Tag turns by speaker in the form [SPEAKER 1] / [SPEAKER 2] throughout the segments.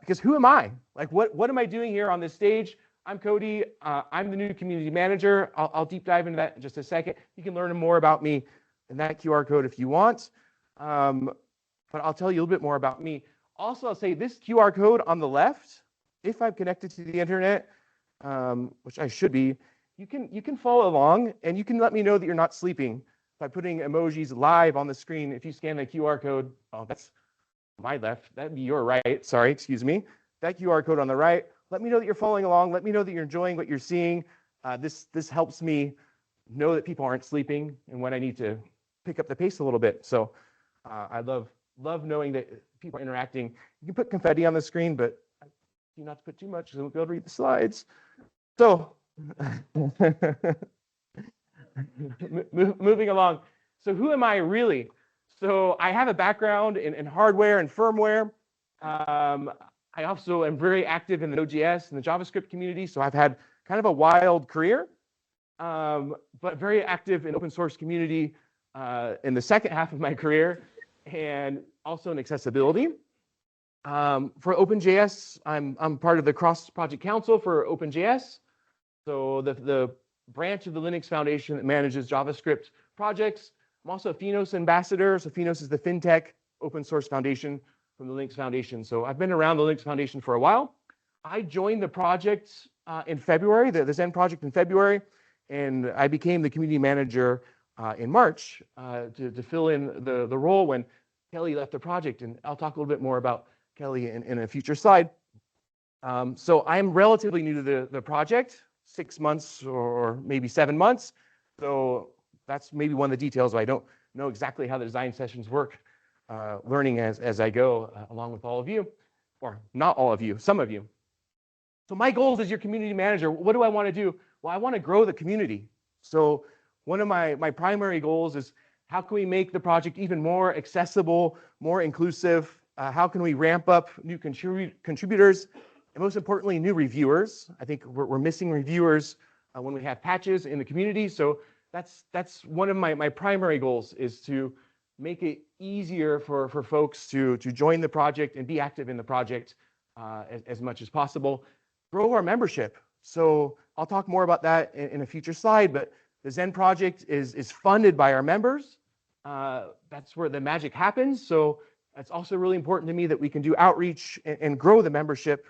[SPEAKER 1] because who am I? Like, what am I doing here on this stage? I'm Cody. I'm the new community manager. I'll deep dive into that in just a second. You can learn more about me in that QR code if you want. But I'll tell you a little bit more about me. Also, I'll say this QR code on the left, if I'm connected to the internet, which I should be, you can follow along, and you can let me know that you're not sleeping by putting emojis live on the screen. If you scan the QR code, oh, that's my left, that'd be your right, sorry, excuse me. That QR code on the right, let me know that you're following along. Let me know that you're enjoying what you're seeing. This helps me know that people aren't sleeping and when I need to pick up the pace a little bit. So I love knowing that people are interacting. You can put confetti on the screen, but I do not to put too much because I won't be able to read the slides. So moving along. So who am I really? So I have a background in hardware and firmware. I also am very active in the Node.js and the JavaScript community. So I've had kind of a wild career, but very active in open source community in the second half of my career, and also in accessibility. For OpenJS, I'm part of the cross-project council for OpenJS. So the branch of the Linux Foundation that manages JavaScript projects. I'm also a Finos ambassador. So Finos is the fintech open source foundation from the Linux Foundation. So I've been around the Linux Foundation for a while. I joined the project in February, the Xen project in February, and I became the community manager in March to fill in the role when Kelly left the project. And I'll talk a little bit more about Kelly in a future slide. So I'm relatively new to the project, 6 months or maybe 7 months. So that's maybe one of the details. I don't know exactly how the design sessions work, learning as I go along with all of you, or not all of you, some of you. So my goals as your community manager, what do I want to do? Well, I want to grow the community. So one of my primary goals is how can we make the project even more accessible, more inclusive? How can we ramp up new contributors? And most importantly, new reviewers. I think we're missing reviewers when we have patches in the community. So that's one of my primary goals, is to make it easier for folks to join the project and be active in the project as much as possible. Grow our membership. So I'll talk more about that in a future slide, but the Xen project is funded by our members. That's where the magic happens. So it's also really important to me that we can do outreach and grow the membership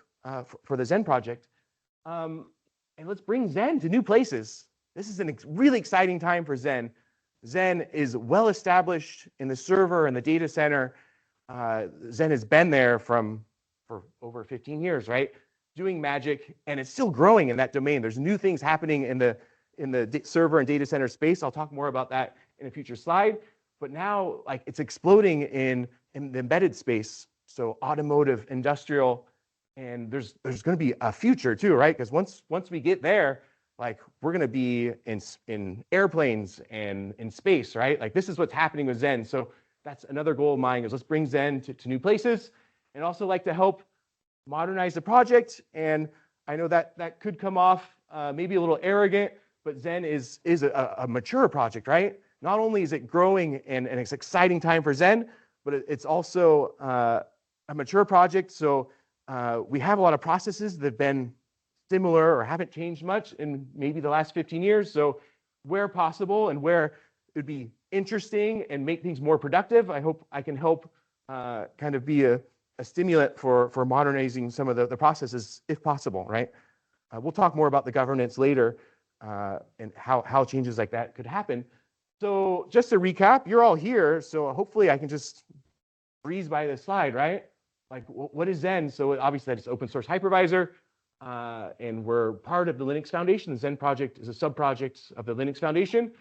[SPEAKER 1] for the Xen project. And let's bring Xen to new places. This is a really exciting time for Xen. Xen is well established in the server and the data center. Xen has been there for over 15 years, right? Doing magic, and it's still growing in that domain. There's new things happening in the server and data center space. I'll talk more about that in a future slide. But now, like, it's exploding in the embedded space. So automotive, industrial, and there's going to be a future too, right? Because once we get there, like, we're going to be in airplanes and in space, right? Like, this is what's happening with Xen. So that's another goal of mine, is let's bring Xen to new places, and also like to help modernize the project. And I know that could come off maybe a little arrogant, but Xen is a mature project, right? Not only is it growing and it's an exciting time for Xen, but it's also a mature project. So we have a lot of processes that have been similar or haven't changed much in maybe the last 15 years. So where possible and where it would be interesting and make things more productive, I hope I can help kind of be a stimulant for modernizing some of the processes if possible, right? We'll talk more about the governance later and how changes like that could happen. So just to recap, you're all here, so hopefully I can just breeze by this slide, right? Like, what is Xen? So obviously that's open source hypervisor, and we're part of the Linux Foundation. The Xen project is a sub-project of the Linux Foundation.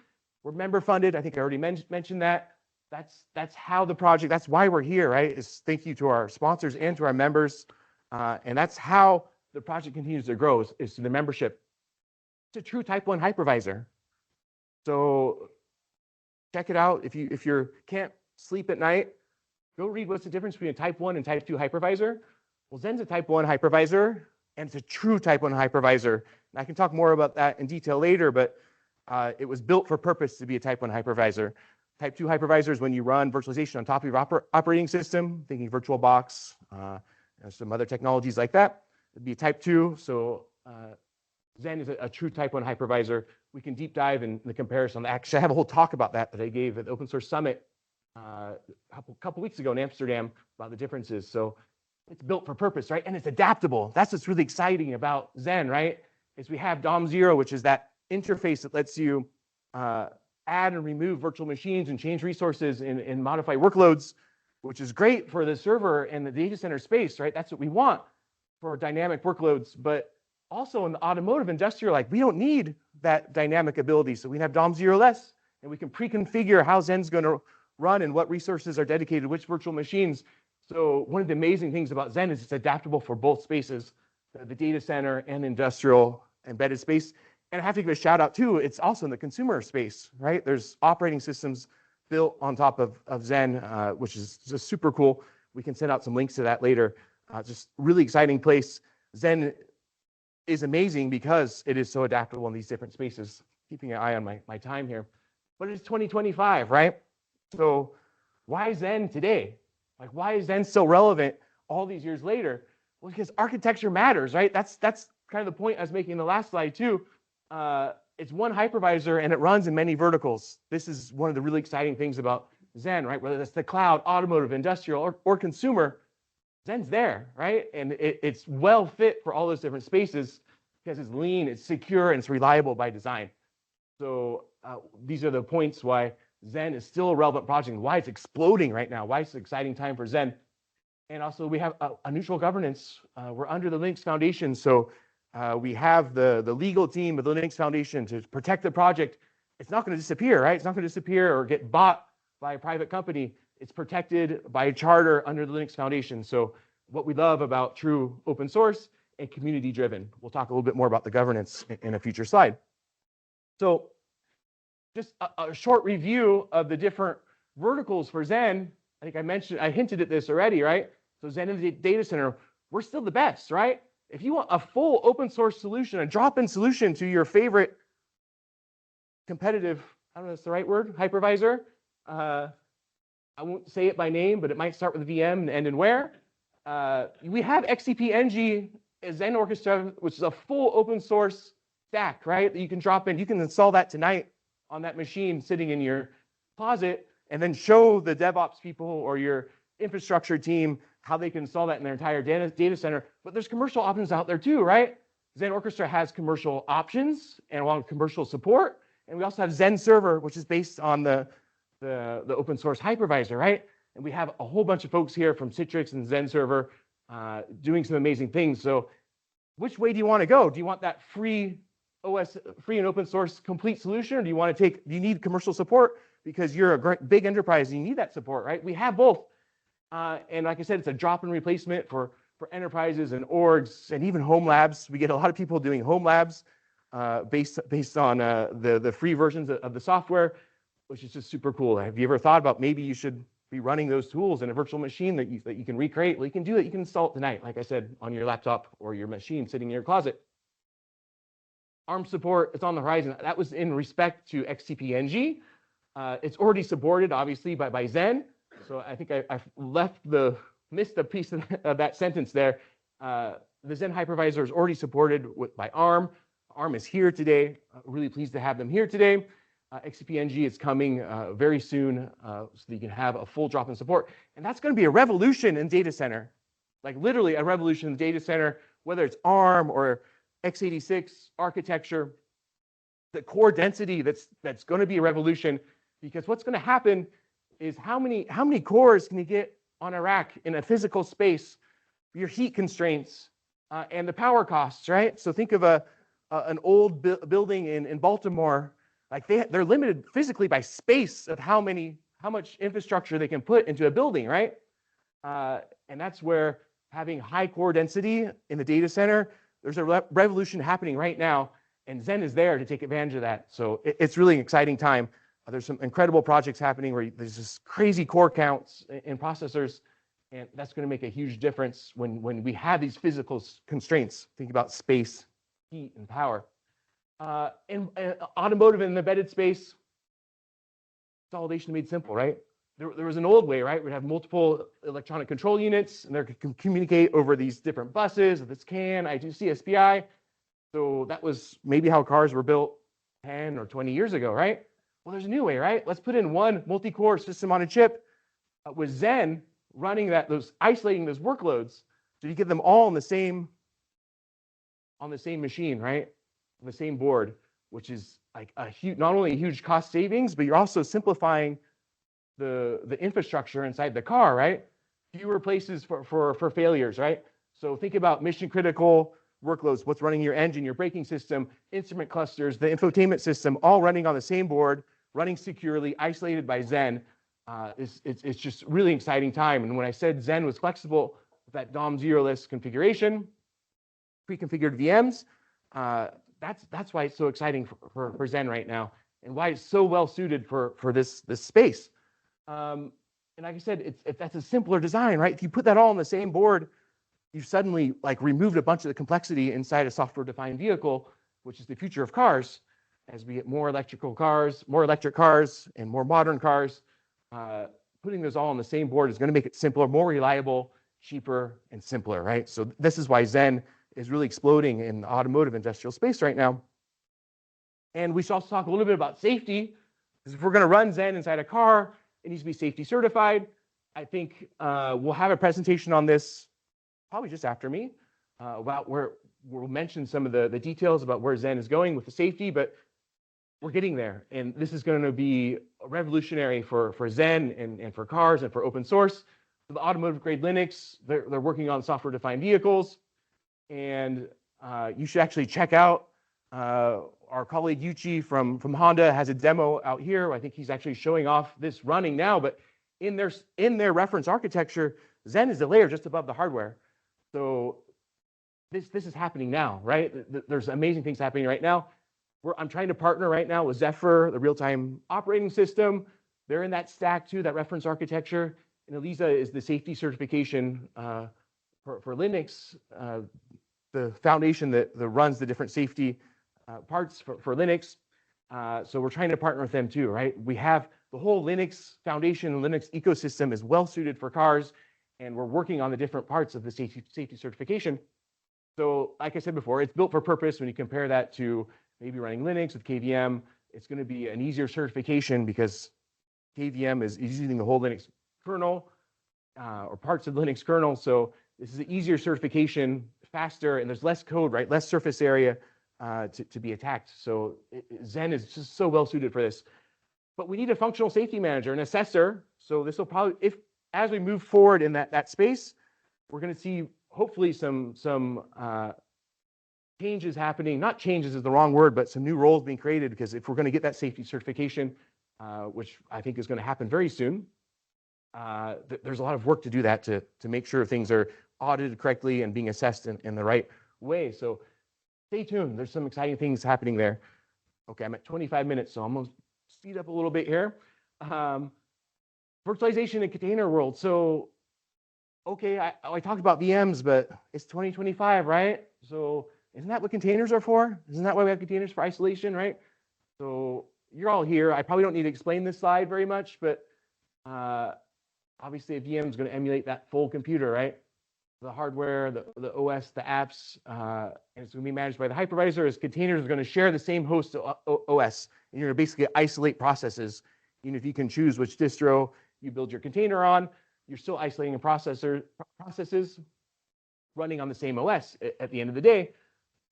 [SPEAKER 1] We're member funded. I think I already mentioned that. That's how the project, that's why we're here, right? Is thank you to our sponsors and to our members. And that's how the project continues to grow, is through the membership. It's a true type 1 hypervisor. So check it out. If you can't sleep at night, go read what's the difference between a type 1 and type 2 hypervisor. Well, Xen's a type 1 hypervisor, and it's a true type 1 hypervisor. And I can talk more about that in detail later, but it was built for purpose to be a type 1 hypervisor. Type 2 hypervisors when you run virtualization on top of your operating system, thinking VirtualBox, and some other technologies like that. It'd be type 2, so Xen is a true type 1 hypervisor. We can deep dive in the comparison. Actually, I have a whole talk about that I gave at the Open Source Summit a couple weeks ago in Amsterdam about the differences. So it's built for purpose, right? And it's adaptable. That's what's really exciting about Xen, right? Is we have DOM0, which is that interface that lets you add and remove virtual machines and change resources and modify workloads, which is great for the server and the data center space, right? That's what we want for dynamic workloads. But also in the automotive industrial, like we don't need that dynamic ability. So we have DOM0 less, and we can pre-configure how Xen's going to run and what resources are dedicated to which virtual machines. So one of the amazing things about Xen is it's adaptable for both spaces, the data center and industrial embedded space. And I have to give a shout out too, it's also in the consumer space, right? There's operating systems built on top of Xen, which is just super cool. We can send out some links to that later. Just really exciting place. Xen is amazing because it is so adaptable in these different spaces. Keeping an eye on my time here. But it's 2025, right? So why Xen today? Like, why is Xen still relevant all these years later? Well, because architecture matters, right? That's kind of the point I was making in the last slide too. It's one hypervisor and it runs in many verticals. This is one of the really exciting things about Xen, right? Whether that's the cloud, automotive, industrial, or consumer, Xen's there, right? And it's well fit for all those different spaces because it's lean, it's secure, and it's reliable by design. So these are the points why Xen is still a relevant project, why it's exploding right now, why it's an exciting time for Xen. And also we have a neutral governance. We're under the Linux Foundation, so we have the legal team of the Linux Foundation to protect the project. It's not going to disappear, right? It's not going to disappear or get bought by a private company. It's protected by a charter under the Linux Foundation. So what we love about true open source and community driven. We'll talk a little bit more about the governance in a future slide. So just a short review of the different verticals for Xen. I think I hinted at this already, right? So Xen in the data center, we're still the best, right? If you want a full open source solution, a drop-in solution to your favorite competitive, I don't know if that's the right word, hypervisor. I won't say it by name, but it might start with a VM and end in where. We have XCP-ng Xen Orchestra, which is a full open source stack, right? That you can drop in. You can install that tonight on that machine sitting in your closet and then show the DevOps people or your infrastructure team how they can install that in their entire data center. But there's commercial options out there too, right? Xen Orchestra has commercial options and along with commercial support. And we also have Xen Server, which is based on the open source hypervisor, right? And we have a whole bunch of folks here from Citrix and Xen Server doing some amazing things. So which way do you want to go? Do you want that free and open source complete solution, or do you need commercial support because you're a big enterprise and you need that support, right? We have both. And like I said, it's a drop-in replacement for enterprises and orgs and even home labs. We get a lot of people doing home labs based on the free versions of the software, which is just super cool. Have you ever thought about maybe you should be running those tools in a virtual machine that you can recreate? Well, you can do it. You can install it tonight, like I said, on your laptop or your machine sitting in your closet. ARM support, it's on the horizon. That was in respect to XCP-ng. It's already supported, obviously, by Xen. So I think I've missed a piece of that sentence there. The Xen hypervisor is already supported by ARM. ARM is here today. Really pleased to have them here today. XCP-ng is coming very soon so that you can have a full drop-in support. And that's going to be a revolution in data center, like literally a revolution in data center, whether it's ARM or x86 architecture. The core density that's going to be a revolution, because what's going to happen is how many cores can you get on a rack in a physical space, your heat constraints and the power costs, right? So think of an old building in Baltimore. Like they're limited physically by space of how much infrastructure they can put into a building, right? And that's where having high core density in the data center, there's a revolution happening right now, and Xen is there to take advantage of that. So it's really an exciting time. There's some incredible projects happening where there's just crazy core counts in processors, and that's going to make a huge difference when we have these physical constraints. Think about space, heat, and power. In automotive and embedded space, consolidation made simple, right? there was an old way, right? We'd have multiple electronic control units, and they could communicate over these different buses, this CAN, I2C, SPI. So that was maybe how cars were built 10 or 20 years ago, right? Well, there's a new way, right? Let's put in one multi-core system on a chip with Xen running isolating those workloads. So you get them all on the same machine, right? On the same board, which is like not only a huge cost savings, but you're also simplifying the infrastructure inside the car, right? Fewer places for failures, right? So think about mission critical workloads, what's running your engine, your braking system, instrument clusters, the infotainment system, all running on the same board, running securely, isolated by Xen. It's just really exciting time. And when I said Xen was flexible with that DOM zeroless configuration, pre-configured VMs, that's why it's so exciting for Xen right now, and why it's so well suited for this space. And like I said, that's a simpler design, right? If you put that all on the same board, you've suddenly like removed a bunch of the complexity inside a software-defined vehicle, which is the future of cars. As we get more electric cars, and more modern cars, putting those all on the same board is going to make it simpler, more reliable, cheaper, and simpler, right? So this is why Xen is really exploding in the automotive industrial space right now. And we should also talk a little bit about safety, because if we're going to run Xen inside a car, it needs to be safety certified. I think we'll have a presentation on this probably just after me about where we'll mention some of the details about where Xen is going with the safety, but we're getting there. And this is going to be revolutionary for Xen and for cars and for open source. For the automotive grade Linux, they're working on software-defined vehicles. And you should actually check out our colleague Yuchi from Honda has a demo out here. I think he's actually showing off this running now, but in their reference architecture, Xen is a layer just above the hardware. So this is happening now, right? There's amazing things happening right now. I'm trying to partner right now with Zephyr, the real-time operating system. They're in that stack too, that reference architecture. And Elisa is the safety certification for Linux, the foundation that runs the different safety parts for Linux. So we're trying to partner with them too, right? We have the whole Linux foundation, Linux ecosystem is well suited for cars, and we're working on the different parts of the safety certification. So like I said before, it's built for purpose. When you compare that to maybe running Linux with KVM, it's going to be an easier certification because KVM is using the whole Linux kernel or parts of the Linux kernel. So this is an easier certification, faster, and there's less code, right? Less surface area to be attacked. So Xen is just so well suited for this. But we need a functional safety manager, an assessor. So this will probably, as we move forward in that space, we're going to see hopefully some changes happening. Not changes is the wrong word, but some new roles being created, because if we're going to get that safety certification, which I think is going to happen very soon, there's a lot of work to do that to make sure things are audited correctly and being assessed in the right way. So stay tuned. There's some exciting things happening there. Okay, I'm at 25 minutes, so I'm going to speed up a little bit here. Virtualization in container world. So, okay, I talked about VMs, but it's 2025, right? So isn't that what containers are for? Isn't that why we have containers, for isolation, right? So you're all here. I probably don't need to explain this slide very much, but obviously a VM is going to emulate that full computer, right? The hardware, the OS, the apps, and it's going to be managed by the hypervisor. As containers are going to share the same host OS, and you're going to basically isolate processes. Even if you can choose which distro you build your container on, you're still isolating processes running on the same OS at the end of the day.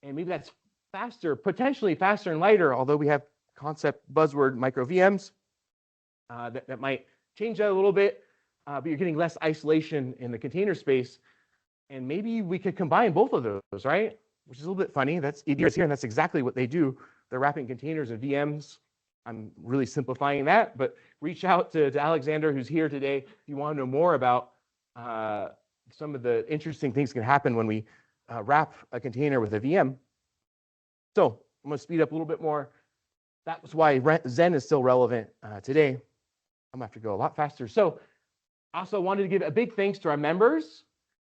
[SPEAKER 1] And maybe that's faster, potentially faster and lighter, although we have concept buzzword micro VMs that might change that a little bit, but you're getting less isolation in the container space. And maybe we could combine both of those, right? Which is a little bit funny. That's EDRs here, and that's exactly what they do. They're wrapping containers and VMs. I'm really simplifying that, but reach out to Alexander, who's here today, if you want to know more about some of the interesting things that can happen when we wrap a container with a VM. So I'm going to speed up a little bit more. That's why Xen is still relevant today. I'm going to have to go a lot faster. So I also wanted to give a big thanks to our members.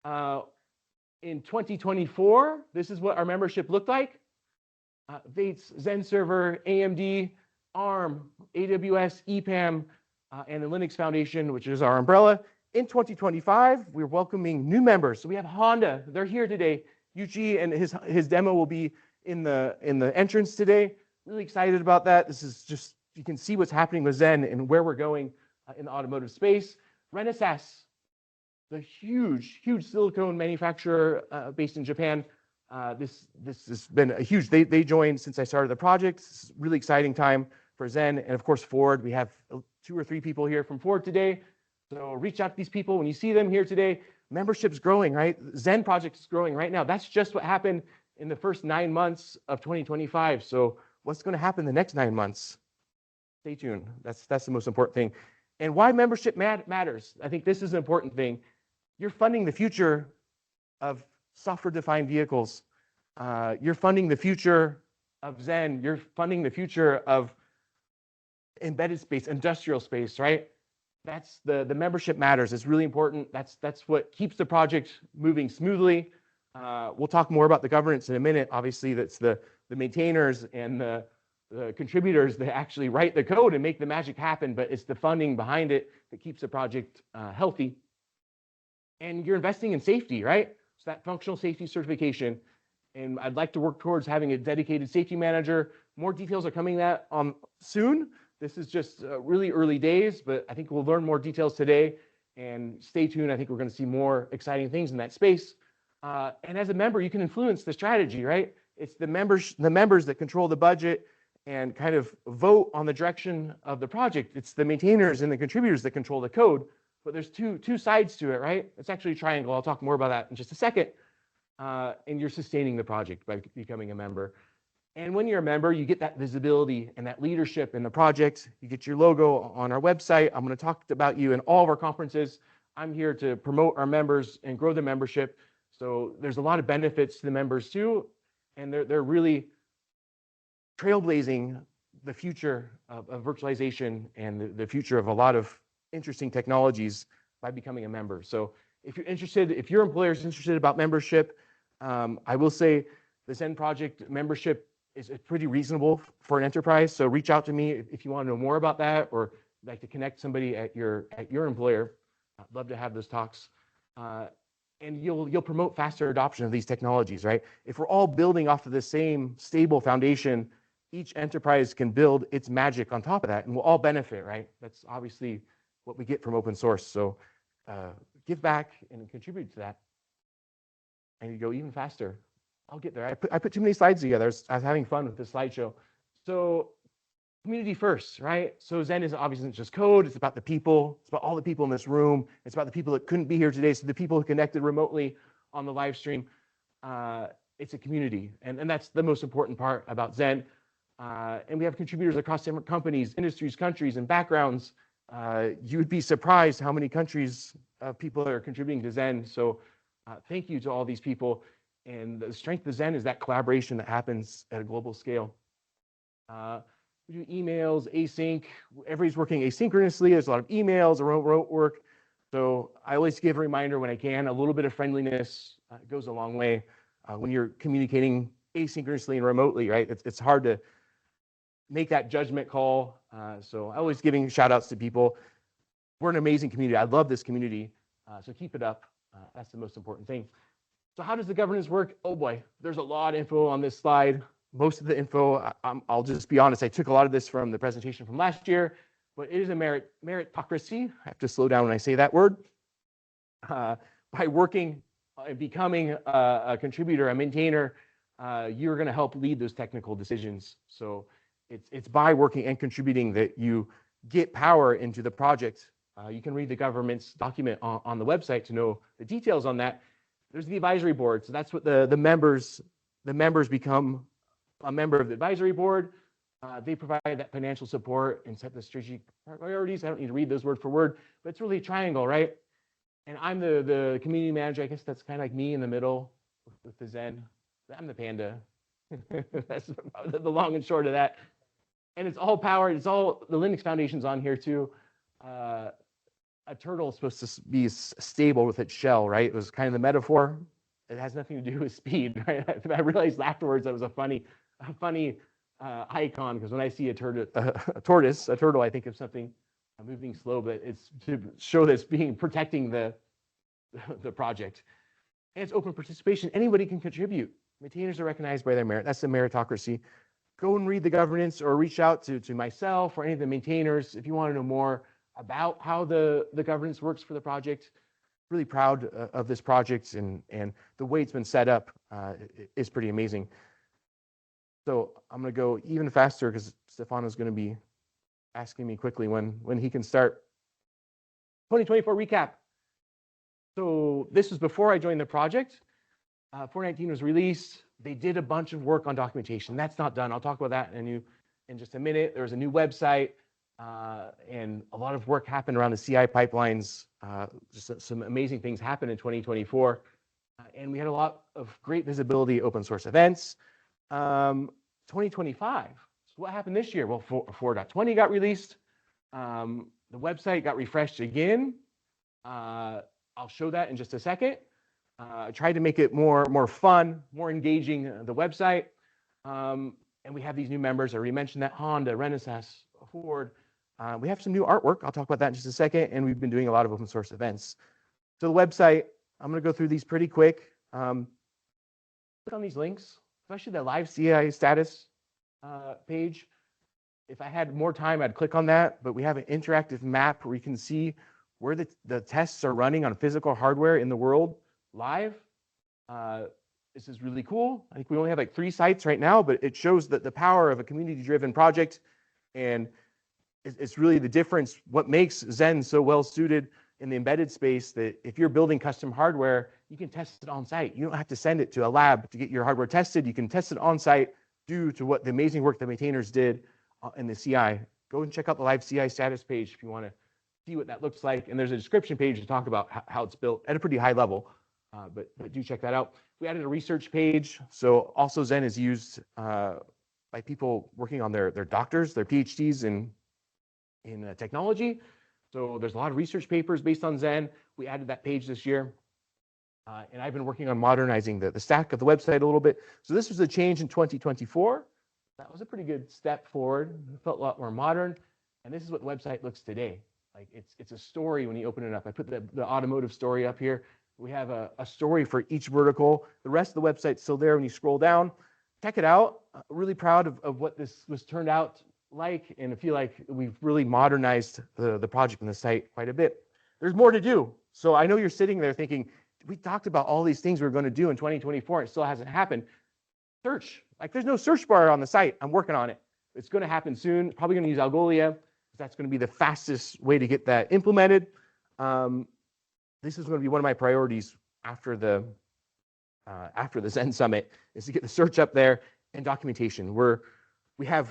[SPEAKER 1] In 2024, this is what our membership looked like. Vates, Xen Server, AMD, ARM, AWS, EPAM, and the Linux Foundation, which is our umbrella. In 2025, we're welcoming new members. So we have Honda. They're here today. Yuji and his demo will be in the entrance today. Really excited about that. This is just, you can see what's happening with Xen and where we're going in the automotive space. Renesas, the huge silicone manufacturer based in Japan. This has been a huge, they joined since I started the project. It's a really exciting time for Xen. And of course, Ford. We have 2 or 3 people here from Ford today. So reach out to these people when you see them here today. Membership's growing, right? Xen Project is growing right now. That's just what happened in the first 9 months of 2025. So what's going to happen the next 9 months? Stay tuned. That's the most important thing. And why membership matters. I think this is an important thing. You're funding the future of software-defined vehicles. You're funding the future of Xen. You're funding the future of embedded space, industrial space, right? That's the membership matters. It's really important. That's what keeps the project moving smoothly. We'll talk more about the governance in a minute. Obviously, that's the maintainers and the contributors that actually write the code and make the magic happen, but it's the funding behind it that keeps the project healthy. And you're investing in safety, right? So that functional safety certification. And I'd like to work towards having a dedicated safety manager. More details are coming that soon. This is just really early days, but I think we'll learn more details today. And stay tuned. I think we're going to see more exciting things in that space. And as a member, you can influence the strategy, right? It's the members that control the budget and kind of vote on the direction of the project. It's the maintainers and the contributors that control the code. But there's two sides to it, right? It's actually a triangle. I'll talk more about that in just a second. And you're sustaining the project by becoming a member. And when you're a member, you get that visibility and that leadership in the project. You get your logo on our website. I'm going to talk about you in all of our conferences. I'm here to promote our members and grow the membership. So there's a lot of benefits to the members too. And they're really trailblazing the future of virtualization and the future of a lot of interesting technologies by becoming a member. So if you're interested, if your employer is interested about membership, I will say the Xen Project membership is pretty reasonable for an enterprise. So reach out to me if you want to know more about that, or like to connect somebody at your employer. I'd love to have those talks. And you'll promote faster adoption of these technologies, right? If we're all building off of the same stable foundation, each enterprise can build its magic on top of that, and we'll all benefit, right? That's obviously what we get from open source. So give back and contribute to that. And you go even faster. I'll get there. I put too many slides together. I was having fun with this slideshow. So community first, right? So Xen is obviously just code. It's about the people. It's about all the people in this room. It's about the people that couldn't be here today. So the people who connected remotely on the live stream. It's a community. And that's the most important part about Xen. And we have contributors across different companies, industries, countries, and backgrounds. You would be surprised how many countries people are contributing to Xen. So thank you to all these people. And the strength of Xen is that collaboration that happens at a global scale. We do emails, async. Everybody's working asynchronously. There's a lot of emails, remote work. So I always give a reminder when I can. A little bit of friendliness goes a long way when you're communicating asynchronously and remotely, right? It's hard to make that judgment call. So I always giving shout outs to people. We're an amazing community. I love this community. So keep it up. That's the most important thing. So how does the governance work? Oh boy, there's a lot of info on this slide. Most of the info, I'll just be honest, I took a lot of this from the presentation from last year, but it is a meritocracy. I have to slow down when I say that word. By working and becoming a contributor, a maintainer, you're going to help lead those technical decisions. So it's by working and contributing that you get power into the project. You can read the government's document on the website to know the details on that. There's the advisory board. So that's what the members become a member of the advisory board. They provide that financial support and set the strategic priorities. I don't need to read those word for word, but it's really a triangle, right? And I'm the community manager. I guess that's kind of like me in the middle with the Xen. I'm the panda. That's the long and short of that. And it's all powered. It's all the Linux Foundation's on here too. A turtle is supposed to be stable with its shell, right? It was kind of the metaphor. It has nothing to do with speed, right? I realized afterwards that was a funny icon, because when I see a turtle, I think of something I'm moving slow, but it's to show that it's protecting the project. And it's open participation. Anybody can contribute. Maintainers are recognized by their merit. That's the meritocracy. Go and read the governance or reach out to myself or any of the maintainers if you want to know more about how the governance works for the project. Really proud of this project, and the way it's been set up is pretty amazing. So I'm going to go even faster because Stefano's going to be asking me quickly when he can start. 2024 recap. So this was before I joined the project. 419 was released. They did a bunch of work on documentation. That's not done. I'll talk about that in just a minute. There was a new website, and a lot of work happened around the CI pipelines. Just some amazing things happened in 2024. And we had a lot of great visibility, open source events. 2025. So what happened this year? Well, 4.20 got released. The website got refreshed again. I'll show that in just a second. I tried to make it more fun, more engaging, the website. And we have these new members. I already mentioned that, Honda, Renaissance, Ford. We have some new artwork. I'll talk about that in just a second. And we've been doing a lot of open source events. So the website, I'm going to go through these pretty quick. Click on these links, especially the live CI status page. If I had more time, I'd click on that. But we have an interactive map where you can see where the tests are running on physical hardware in the world live. This is really cool. I think we only have like 3 sites right now, but it shows that the power of a community-driven project, and it's really the difference, what makes Xen so well suited in the embedded space, that if you're building custom hardware, you can test it on site. You don't have to send it to a lab to get your hardware tested. You can test it on site due to what the amazing work the maintainers did in the CI. Go and check out the live CI status page if you want to see what that looks like. And there's a description page to talk about how it's built at a pretty high level. But do check that out. We added a research page. So also Xen is used by people working on their doctors, their PhDs in technology. So there's a lot of research papers based on Xen. We added that page this year. And I've been working on modernizing the stack of the website a little bit. So this was a change in 2024. That was a pretty good step forward. It felt a lot more modern. And this is what the website looks today. Like it's a story when you open it up. I put the automotive story up here. We have a story for each vertical. The rest of the website's still there when you scroll down. Check it out. Really proud of what this was turned out like, and I feel like we've really modernized the project and the site quite a bit. There's more to do. So I know you're sitting there thinking, we talked about all these things we were going to do in 2024, and it still hasn't happened. Search. Like there's no search bar on the site. I'm working on it. It's going to happen soon. Probably going to use Algolia. That's going to be the fastest way to get that implemented. This is going to be one of my priorities after the Xen Summit, is to get the search up there and documentation. We have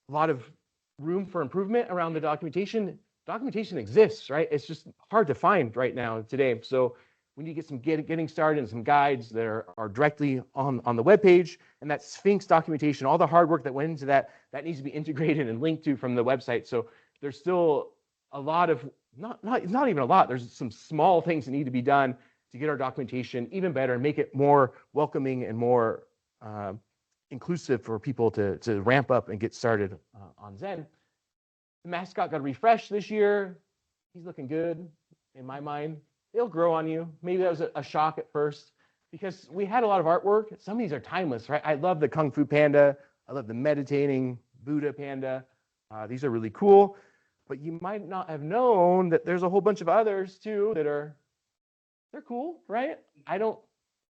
[SPEAKER 1] a lot of room for improvement around the documentation. Documentation exists, right? It's just hard to find right now today. So we need to get some getting started and some guides that are directly on the web page, and that Sphinx documentation, all the hard work that went into that needs to be integrated and linked to from the website. So there's still a lot of, not even a lot, there's some small things that need to be done to get our documentation even better and make it more welcoming and more inclusive for people to ramp up and get started on Xen. The mascot got refreshed this year. He's looking good in my mind. It'll grow on you. Maybe that was a shock at first because we had a lot of artwork. Some of these are timeless, right? I love the Kung Fu Panda. I love the meditating Buddha Panda. These are really cool. But you might not have known that there's a whole bunch of others too that they're cool, right? I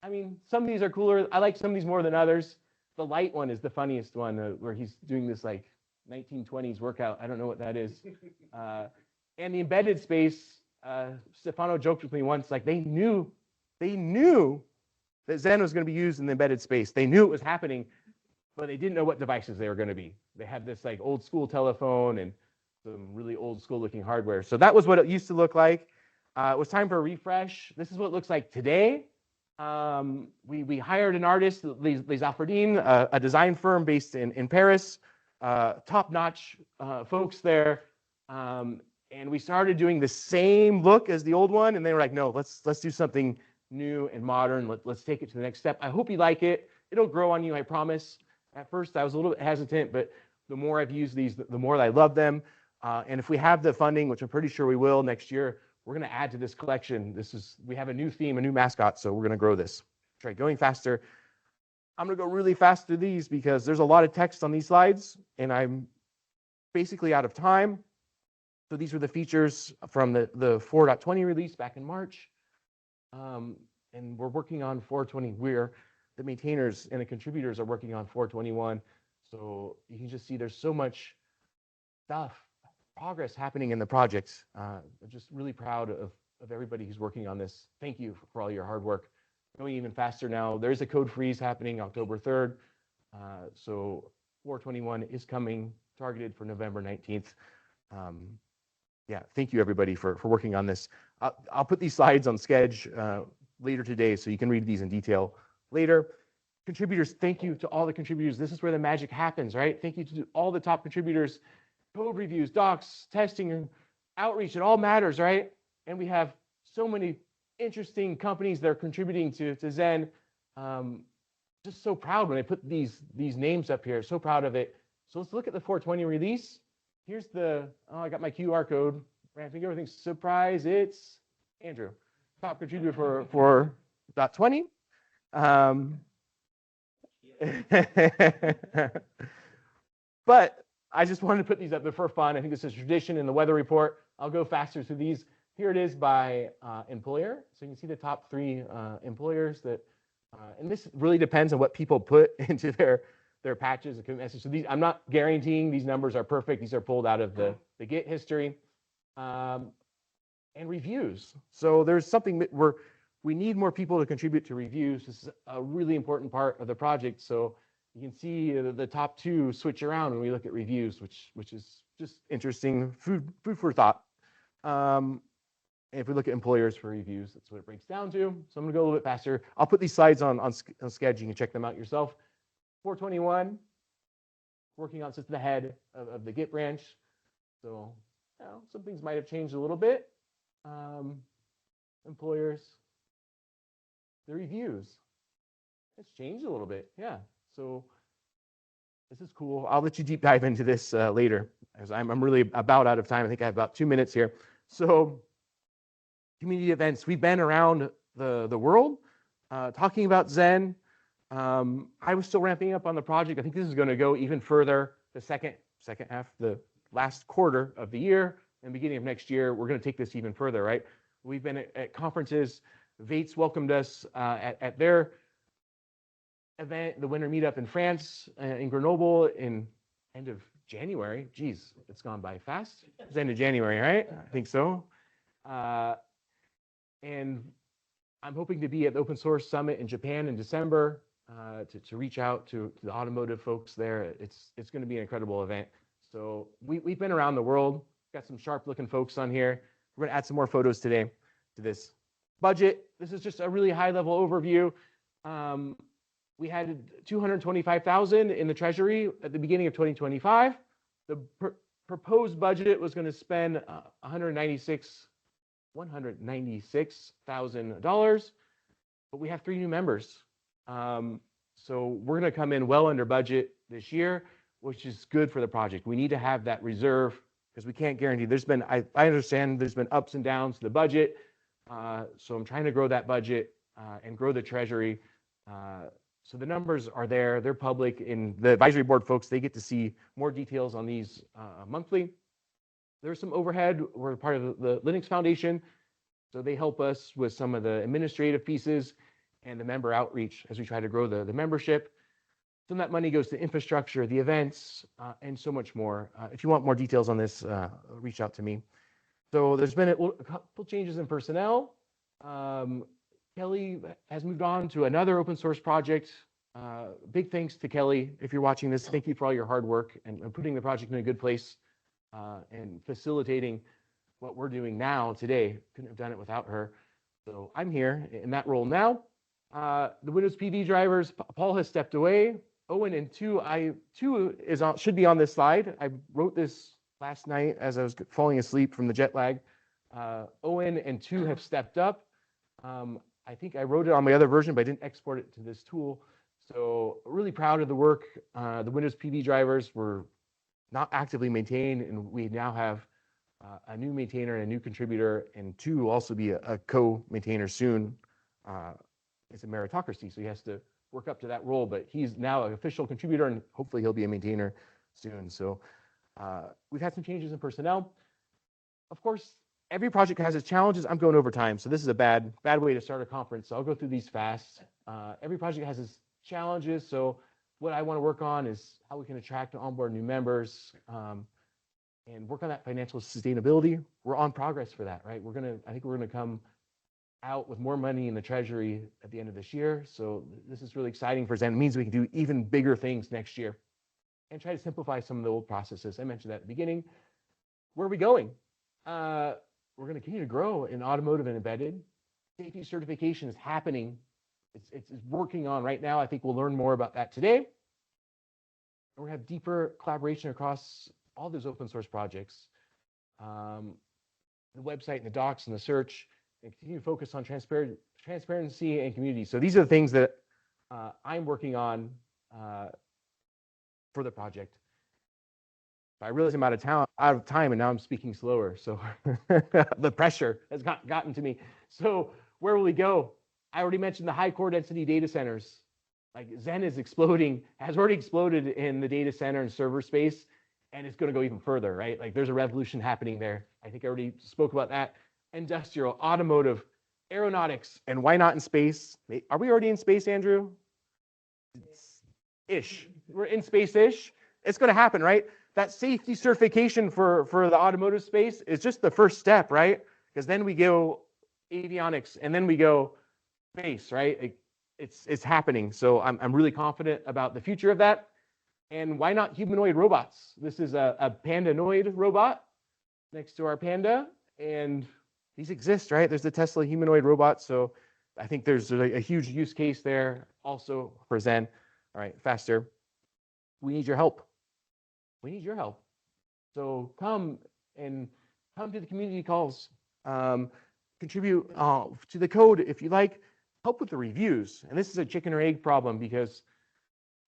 [SPEAKER 1] mean, some of these are cooler. I like some of these more than others. The light one is the funniest one, where he's doing this like 1920s workout. I don't know what that is. And the embedded space, Stefano joked with me once, like they knew that Xen was going to be used in the embedded space. They knew it was happening, but they didn't know what devices they were going to be. They had this like old school telephone and some really old school looking hardware. So that was what it used to look like. It was time for a refresh. This is what it looks like today. We hired an artist, Les Alfredine, a design firm based in Paris, top-notch folks there. And we started doing the same look as the old one, and they were like, no, let's do something new and modern. Let's take it to the next step. I hope you like it. It'll grow on you, I promise. At first, I was a little bit hesitant, but the more I've used these, the more I love them. And if we have the funding, which I'm pretty sure we will next year, we're going to add to this collection. We have a new theme, a new mascot, so we're going to grow this. Try going faster. I'm going to go really fast through these because there's a lot of text on these slides, and I'm basically out of time. So these were the features from the 4.20 release back in March. And we're working on 4.20. The maintainers and the contributors are working on 4.21. So you can just see there's so much stuff, progress happening in the project. I'm just really proud of everybody who's working on this. Thank you for all your hard work. Going even faster now. There's a code freeze happening October 3rd. So 4.21 is coming, targeted for November 19th. Yeah, thank you everybody for working on this. I'll put these slides on Sketch later today so you can read these in detail later. Contributors, thank you to all the contributors. This is where the magic happens, right? Thank you to all the top contributors. Code reviews, docs, testing, outreach, it all matters, right? And we have so many interesting companies that are contributing to Xen. Just so proud when I put these names up here, so proud of it. So let's look at the 4.20 release. Here's I got my QR code. Ramping everything. Surprise, it's Andrew, top contributor for 4.20. But I just wanted to put these up there for fun. I think this is tradition in the weather report. I'll go faster through these. Here it is by employer. So you can see the top 3 employers that, and this really depends on what people put into their patches and messages. So these, I'm not guaranteeing these numbers are perfect. These are pulled out of the Git history. And reviews. So there's something that we need more people to contribute to reviews. This is a really important part of the project. So you can see the top 2 switch around when we look at reviews, which is just interesting, food for thought. And if we look at employers for reviews, that's what it breaks down to. So I'm going to go a little bit faster. I'll put these slides on Sketch. You can check them out yourself. 4.21, working on since the head of the Git branch. So some things might have changed a little bit. Employers, the reviews, it's changed a little bit. Yeah, so this is cool. I'll let you deep dive into this later, as I'm really about out of time. I think I have about 2 minutes here. So community events, we've been around the world talking about Xen. I was still ramping up on the project. I think this is going to go even further. The second half, the last quarter of the year and beginning of next year, we're going to take this even further, right? We've been at conferences. Vates welcomed us at their event, the Winter Meetup in France, in Grenoble, in end of January. Geez, it's gone by fast. It's end of January, right? I think so. And I'm hoping to be at the Open Source Summit in Japan in December to reach out to the automotive folks there. It's going to be an incredible event. So we've been around the world. Got some sharp looking folks on here. We're going to add some more photos today to this budget. This is just a really high level overview. We had 225,000 in the treasury at the beginning of 2025. The proposed budget was going to spend $196,000, but we have 3 new members. So we're going to come in well under budget this year, which is good for the project. We need to have that reserve because we can't guarantee. I understand there's been ups and downs to the budget. So I'm trying to grow that budget and grow the treasury. So the numbers are there. They're public. And the advisory board folks, they get to see more details on these monthly. There's some overhead. We're part of the Linux Foundation. So they help us with some of the administrative pieces and the member outreach as we try to grow the membership. Some of that money goes to infrastructure, the events, and so much more. If you want more details on this, reach out to me. So there's been a couple changes in personnel. Kelly has moved on to another open source project. Big thanks to Kelly. If you're watching this, thank you for all your hard work and putting the project in a good place and facilitating what we're doing now today. Couldn't have done it without her. So I'm here in that role now. The Windows PV drivers, Paul has stepped away. Owen and two should be on this slide. I wrote this last night as I was falling asleep from the jet lag. Owen and 2 have stepped up. I think I wrote it on my other version, but I didn't export it to this tool. So really proud of the work. The Windows PV drivers were not actively maintained, and we now have a new maintainer and a new contributor, and 2 will also be a co-maintainer soon. It's a meritocracy, so he has to work up to that role, but he's now an official contributor, and hopefully he'll be a maintainer soon. So we've had some changes in personnel. Of course, every project has its challenges. I'm going over time, so this is a bad way to start a conference, so I'll go through these fast. Every project has its challenges, so what I want to work on is how we can attract and onboard new members, and work on that financial sustainability. We're on progress for that, right? I think we're gonna come out with more money in the treasury at the end of this year. So this is really exciting for Xen. It means we can do even bigger things next year and try to simplify some of the old processes. I mentioned that at the beginning. Where are we going? We're going to continue to grow in automotive and embedded. Safety certification is happening. It's working on right now. I think we'll learn more about that today. We're going to have deeper collaboration across all those open source projects. The website and the docs and the search, and continue to focus on transparency and community. So these are the things that I'm working on for the project. I realize I'm out of time, and now I'm speaking slower. So the pressure has gotten to me. So where will we go? I already mentioned the high core density data centers. Like Xen is exploding, has already exploded in the data center and server space, and it's going to go even further, right? Like there's a revolution happening there. I think I already spoke about that. Industrial, automotive, aeronautics, and why not in space? Are we already in space, Andrew? Ish. We're in space-ish. It's going to happen, right? That safety certification for the automotive space is just the first step, right? Because then we go avionics, and then we go space, right? It's happening. So I'm really confident about the future of that. And why not humanoid robots? This is a pandanoid robot next to our Panda, and these exist, right? There's the Tesla humanoid robot. So I think there's a huge use case there also for Xen. All right, faster. We need your help. We need your help. So come to the community calls. Contribute to the code if you like. Help with the reviews. And this is a chicken or egg problem, because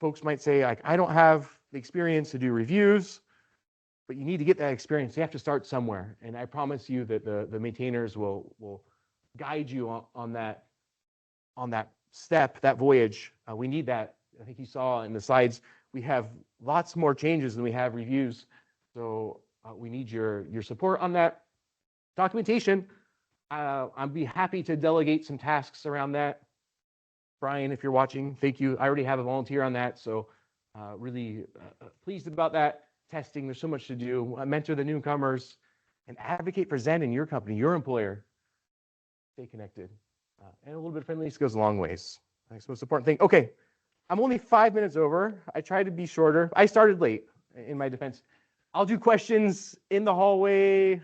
[SPEAKER 1] folks might say, like, I don't have the experience to do reviews, but you need to get that experience. You have to start somewhere. And I promise you that the maintainers will guide you on that step, that voyage. We need that. I think you saw in the slides, we have lots more changes than we have reviews. So we need your support on that. Documentation, I'd be happy to delegate some tasks around that. Brian, if you're watching, thank you. I already have a volunteer on that, so really pleased about that. Testing, there's so much to do. Mentor the newcomers and advocate for Xen in your company, your employer. Stay connected. And a little bit of friendliness goes a long ways. That's the most important thing. Okay, I'm only 5 minutes over. I tried to be shorter. I started late, in my defense. I'll do questions in the hallway